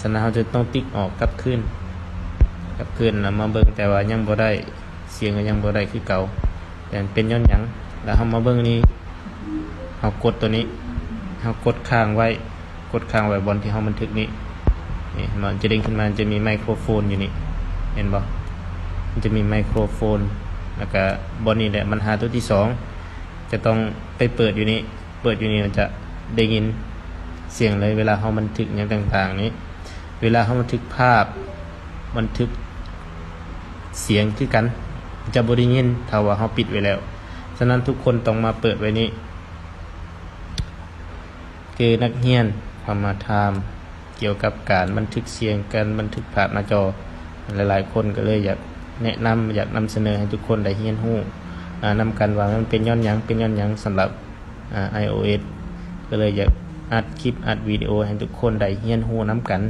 ฉะนั้นเราจะต้องติ๊กออกกลับคืนแล้วมาเบิ่งแต่ว่ายังบ่ได้เสียงก็ยังบ่ได้คือเก่าแต่เป็นย้อนหยังแล้วเฮามาเบิ่งนี่เฮากดตัวนี้เฮากดค้างไว้บนที่เฮาบันทึกนี้นี่มันจะเด้งขึ้นมาจะมีไมโครโฟนอยู่นี่เห็นบ่มันจะมีไมโครโฟนแล้วก็บนนี้แหละมันหาตัวที่2จะต้องไปเปิดอยู่นี่มันจะได้ยินเสียงเลยเวลาเฮาบันทึกอย่างต่างๆนี้เวลาเฮาบันทึกภาพบันทึกเสียงคือกันจะบ่ได้ยินถ้าว่าเฮาปิดไว้แล้วฉะนั้นทุกคนต้องมาเปิดไว้นี้คือนักเรียนเข้ามาทำเกี่ยวกับการบันทึกเสียงการบันทึกภาพหน้าจอหลายๆคนก็เลยอยากแนะนำอยากนำเสนอให้ทุกคนได้เรียนรู้นำกันว่ามันเป็นย้อนหยังสำหรับiOS ก็เลยอยากอัดคลิปอัดวิดีโอให้ทุกคนได้เรียนรู้นำกัน